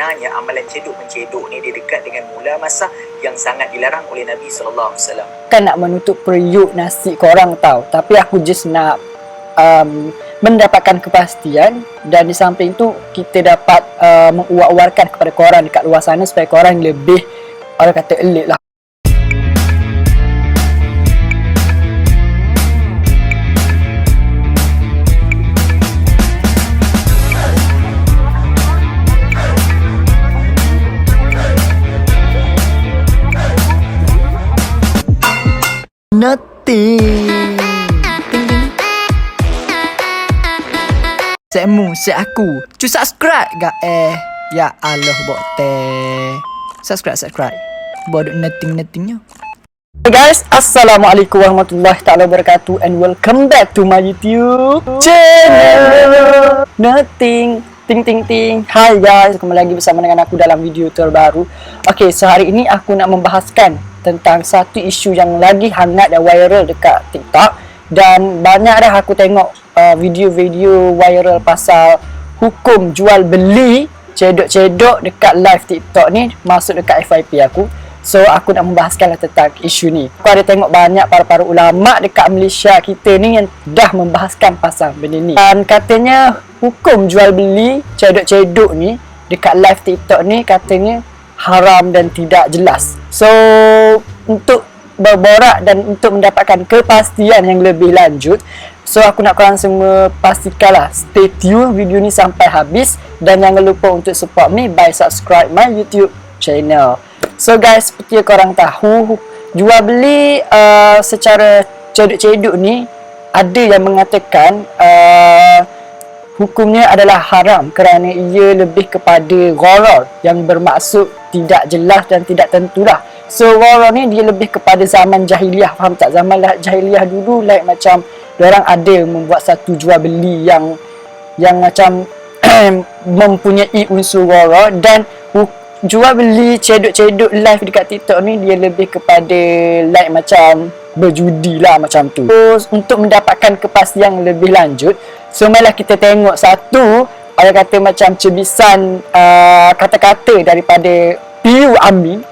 sebenarnya amalan cedok-mencedok ni dia dekat dengan mula masa yang sangat dilarang oleh Nabi SAW. Kan nak menutup periuk nasi korang tahu, tapi aku just nak mendapatkan kepastian, dan di samping tu kita dapat menguak-uarkan kepada korang dekat luar sana supaya korang lebih, orang kata, elite lah. Nothing. Semu, aku. Cu subscribe gak ya Allah bok teh. Subscribe. Bodoh nothingnya. Hey guys, assalamualaikum warahmatullahi taala wabarakatuh, and welcome back to my YouTube channel. Nothing. Ting. Hai guys, kembali lagi bersama dengan aku dalam video terbaru. Okay, so hari ini aku nak membahaskan tentang satu isu yang lagi hangat dan viral dekat TikTok. Dan banyak dah aku tengok video-video viral pasal hukum jual beli cedok-cedok dekat live TikTok ni masuk dekat FYP aku. So aku nak membahaskanlah tentang isu ni. Aku ada tengok banyak para ulama dekat Malaysia kita ni yang dah membahaskan pasal benda ni. Dan katanya hukum jual beli cedok-cedok ni dekat live TikTok ni katanya haram dan tidak jelas. So untuk berborak dan untuk mendapatkan kepastian yang lebih lanjut, so aku nak korang semua pastikanlah stay tune video ni sampai habis, dan jangan lupa untuk support me by subscribe my YouTube channel. So guys, seperti yang korang tahu, jual beli secara cedok-cedok ni ada yang mengatakan hukumnya adalah haram kerana ia lebih kepada gharar yang bermaksud tidak jelas dan tidak tentulah. So gharar ni dia lebih kepada zaman jahiliah, faham tak? Zaman jahiliah dulu like macam diorang ada membuat satu jual beli yang macam mempunyai unsur gharar, dan jual beli cedok-cedok live dekat TikTok ni dia lebih kepada like macam berjudi lah macam tu. So untuk mendapatkan kepastian lebih lanjut, so marilah kita tengok satu, orang kata macam cebisan kata-kata daripada PU Amin.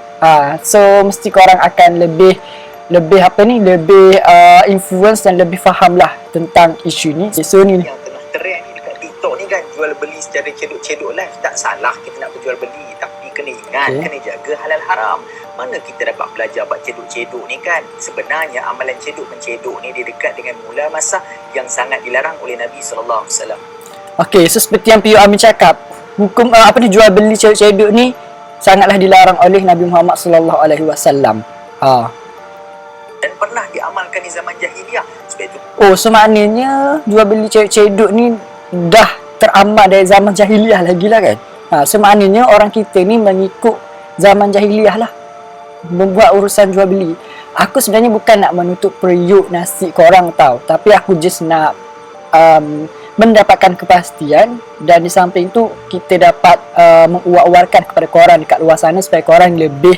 So mesti korang akan lebih influence dan lebih faham lah tentang isu ni. So ni yang tengah trend ni dekat TikTok ni kan, jual beli secara cedok-cedok live. Tak salah kita nak berjual beli, tapi kena ingat, kena jaga halal haram. Mana kita dapat belajar buat cedok-cedok ni kan? Sebenarnya amalan cedok-mencedok ni dia dekat dengan mula masa yang sangat dilarang oleh Nabi SAW. Okay, so seperti yang PU Amin cakap, hukum jual beli cedok-cedok ni sangatlah dilarang oleh Nabi Muhammad SAW. Dan pernah diamalkan di zaman jahiliah. Sebab itu, so maknanya jual beli cedok ni dah teramal dari zaman jahiliah lagi lah kan? So maknanya orang kita ni mengikut zaman jahiliah lah membuat urusan jual beli. Aku sebenarnya bukan nak menutup periuk nasi korang tahu, tapi aku just nak mendapatkan kepastian, dan di samping tu kita dapat menguak-uarkan kepada korang dekat luar sana supaya korang lebih,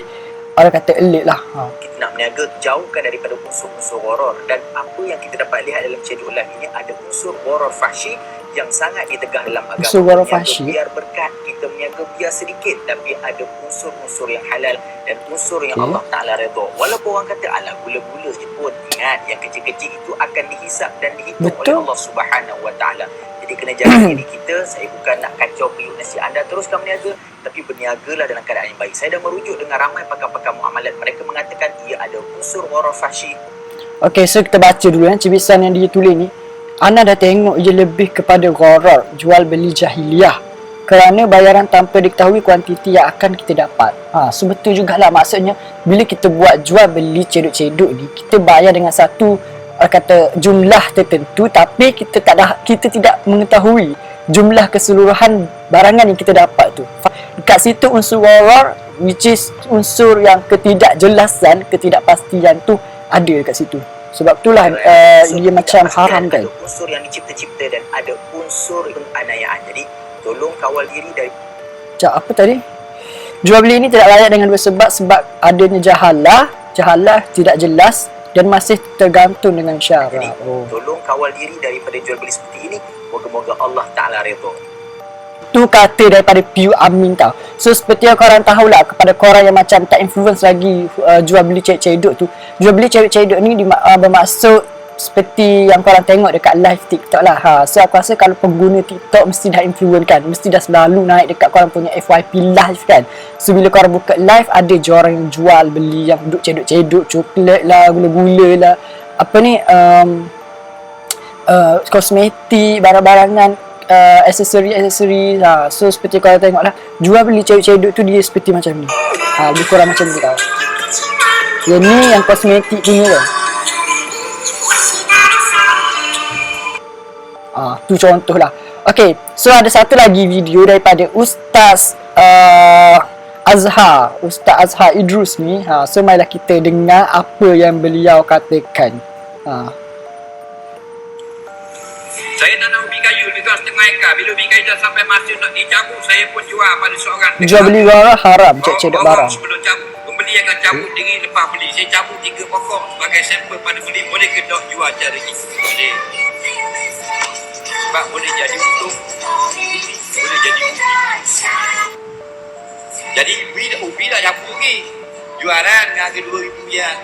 orang kata, elite lah. Kita nak berniaga jauhkan daripada unsur-unsur gharar. Dan apa yang kita dapat lihat dalam cedok live ini, ada unsur gharar fahsyi yang sangat ditegah dalam agama. Unsur gharar fahsyi, biar berkat, kita berniaga biar sedikit, tapi ada unsur-unsur yang halal dan unsur yang Allah Ta'ala redha. Walaupun orang kata alah gula-gula je pun, ingat yang kecil-kecil itu akan dihisap dan dihitung oleh Allah Subhanahu Wa Ta'ala. Jadi kena jaga diri kita. Saya bukan nak kacau periuk nasi anda, teruskan berniaga, tapi berniagalah dalam keadaan yang baik. Saya dah merujuk dengan ramai pakar-pakar muamalat. Mereka mengatakan ia ada unsur gharar fahsyi. Okay, so kita baca dulu cebisan yang dia tulis ni. Ana dah tengok ia lebih kepada gharar, jual beli jahiliah, kerana bayaran tanpa diketahui kuantiti yang akan kita dapat. So betul jugalah, maksudnya bila kita buat jual beli cedok-cedok ni, kita bayar dengan satu kata jumlah tertentu, tapi kita tidak mengetahui jumlah keseluruhan barangan yang kita dapat tu. Dekat situ unsur gharar, which is unsur yang ketidakjelasan, ketidakpastian tu ada dekat situ. Sebab itulah dia macam haram kan. Ada unsur yang dicipta-cipta dan ada unsur penganiayaan. Jadi tolong kawal diri dari apa tadi? Jual beli ini tidak layak dengan dua sebab adanya jahalah tidak jelas dan masih tergantung dengan syarat. Jadi tolong kawal diri daripada jual beli seperti ini. Moga-moga Allah Ta'ala redha. Itu kata daripada Piu Amin tau. So seperti yang korang tahulah, kepada korang yang macam tak influence lagi jual beli cedok tu, jual beli cedok ni bermaksud seperti yang korang tengok dekat live TikTok lah. So aku rasa kalau pengguna TikTok mesti dah influence kan, mesti dah selalu naik dekat korang punya FYP live kan. So bila korang buka live, ada je orang yang jual beli yang duk cedok-cedok, coklat lah, gula-gula lah, apa ni, kosmetik, barang-barangan, aksesori. So seperti korang tengok lah, jual beli cedok tu dia seperti macam ni. Lebih kurang macam ni tau. Yang ni yang kosmetik punya kan. Tu contoh lah. Okay, so ada satu lagi video daripada Ustaz Azhar Idrus ni. So marilah kita dengar apa yang beliau katakan. Saya nanam ubi kayu juga setengah ekar. Bila ubi kayu dah sampai masa nak dicabut, saya pun jual pada seorang. Jual beli barang haram, cedok barang. Sebelum cabut, pembeli akan cabut diri lepas beli. Saya cabut 3 pokok sebagai sampel pada beli. Boleh ke dok jual cara ini? Boleh. Sebab boleh jadi untung, boleh jadi ubi. Jadi ubi dah cabut lagi. Jualan dengan harga RM2,000.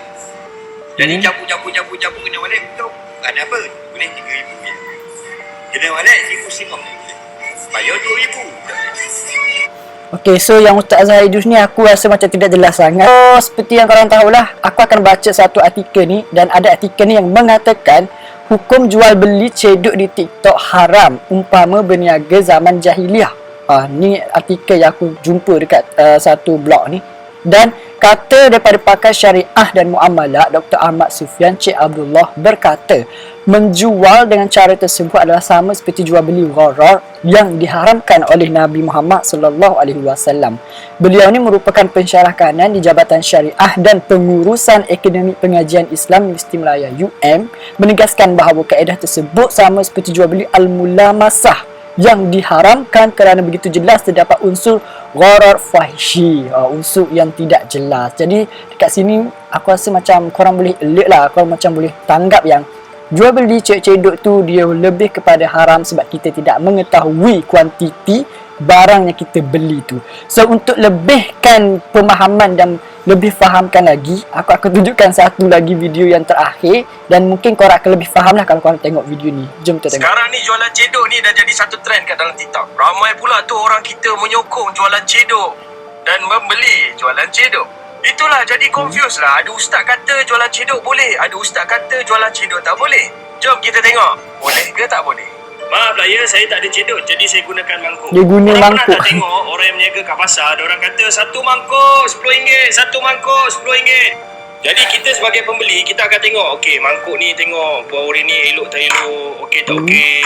Jadi cabut kena balik untung. Ada apa? Boleh RM3,000. Kena balik RM1,000. Bayar RM2,000. Okay, so yang Ustaz Azhar Idrus ni aku rasa macam tidak jelas sangat. So, seperti yang korang tahulah, aku akan baca satu artikel ni, dan ada artikel ni yang mengatakan hukum jual beli cedok di TikTok haram umpama berniaga zaman jahiliah. Ni artikel yang aku jumpa dekat satu blog ni. Dan kata daripada pakar syariah dan muamalah Dr. Ahmad Sufyan Cik Abdullah berkata, menjual dengan cara tersebut adalah sama seperti jual beli gharar yang diharamkan oleh Nabi Muhammad sallallahu alaihi wasallam. Beliau ni merupakan pensyarah kanan di Jabatan Syariah dan Pengurusan Akademik Pengajian Islam Universiti Melaya UM, menegaskan bahawa kaedah tersebut sama seperti jual beli al-mulamasah yang diharamkan kerana begitu jelas terdapat unsur gharar fahishi, unsur yang tidak jelas. Jadi dekat sini aku rasa macam korang boleh alert lah, korang macam boleh tanggap yang jual beli cedok tu dia lebih kepada haram sebab kita tidak mengetahui kuantiti barang yang kita beli tu. So untuk lebihkan pemahaman dan lebih fahamkan lagi, aku akan tunjukkan satu lagi video yang terakhir, dan mungkin korang akan lebih faham lah kalau korang tengok video ni. Jom kita tengok. Sekarang ni jualan cedok ni dah jadi satu trend kat dalam TikTok. Ramai pula tu orang kita menyokong jualan cedok dan membeli jualan cedok. Itulah jadi confused lah. Ada ustaz kata jualan cedok boleh, ada ustaz kata jualan cedok tak boleh. Jom kita tengok, boleh ke tak boleh? Maaf lah ya, saya tak ada cedok, jadi saya gunakan mangkuk. Dia guna orang mangkuk. Pernah tak tengok orang yang berniaga kat pasar, orang kata satu mangkuk RM10, satu mangkuk RM10. Jadi kita sebagai pembeli, kita akan tengok, okey mangkuk ni tengok buah orang ni elok tak elok, okey tak okey,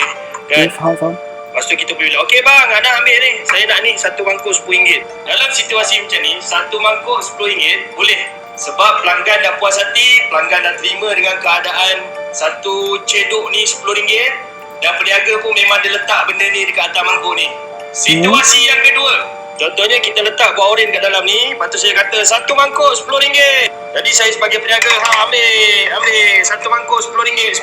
kan? Faham. Lepas tu kita boleh bilang, okey bang, nak ambil ni, saya nak ni satu mangkuk RM10. Dalam situasi macam ni, satu mangkuk RM10 boleh. Sebab pelanggan dah puas hati, pelanggan dah terima dengan keadaan satu cedok ni RM10, dan peniaga pun memang dia letak benda ni dekat atas mangkuk ni. Situasi yang kedua, contohnya kita letak buah oren kat dalam ni, lepas tu saya kata satu mangkuk RM10. Jadi saya sebagai peniaga, ambil satu mangkuk RM10.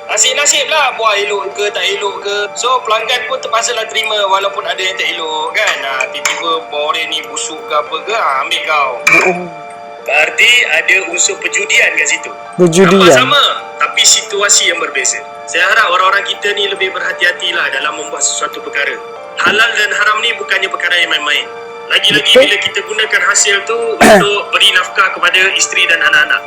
Nasib-nasib lah buah elok ke tak elok ke. So pelanggan pun terpaksa lah terima walaupun ada yang tak elok kan. Tiba-tiba buah oren ni busuk ke apa ke, ambil kau. Berarti ada unsur perjudian kat situ. Perjudian. Sama, tapi situasi yang berbeza. Saya harap orang-orang kita ni lebih berhati-hatilah dalam membuat sesuatu perkara. Halal dan haram ni bukannya perkara yang main-main. Lagi-lagi bila kita gunakan hasil tu untuk beri nafkah kepada isteri dan anak-anak.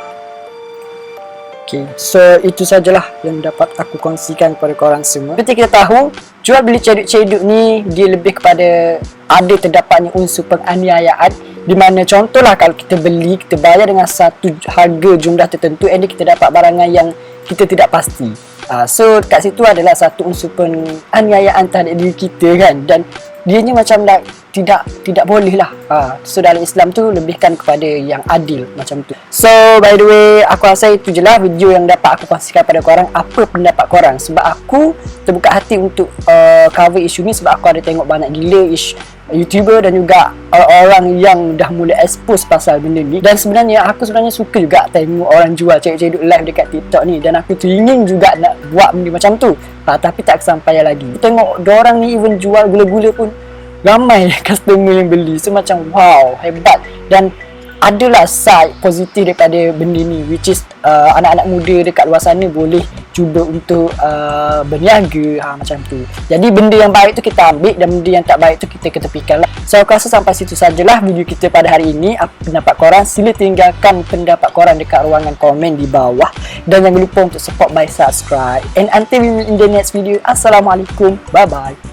Okay, so itu sajalah yang dapat aku kongsikan kepada korang semua. Seperti kita tahu, jual beli cedok-cedok ni dia lebih kepada ada terdapatnya unsur penganiayaan, di mana contohlah kalau kita beli, kita bayar dengan satu harga jumlah tertentu, and kita dapat barangan yang kita tidak pasti. So kat situ adalah satu unsur penganiayaan terhadap diri kita kan, dan dianya macam like tidak boleh lah. So dalam Islam tu lebihkan kepada yang adil macam tu. So by the way, aku rasa itu je lah video yang dapat aku kongsikan pada korang. Apa pendapat korang? Sebab aku terbuka hati untuk cover isu ni, sebab aku ada tengok banyak gila YouTuber dan juga orang yang dah mula expose pasal benda ni. Dan sebenarnya aku suka juga tengok orang jual cedok-cedok live dekat TikTok ni, dan aku teringin juga nak buat benda macam tu, tapi tak kesampaian lagi. Tengok diorang ni even jual gula-gula pun ramai customer yang beli. So macam wow, hebat. Dan adalah side positif daripada benda ni, which is anak-anak muda dekat luar sana boleh cuba untuk berniaga macam tu. Jadi benda yang baik tu kita ambil dan benda yang tak baik tu kita ketepikan lah. So aku rasa sampai situ sajalah video kita pada hari ini. Apa pendapat korang? Sila tinggalkan pendapat korang dekat ruangan komen di bawah. Dan jangan lupa untuk support by subscribe. And until we meet in the next video, Assalamualaikum, bye bye.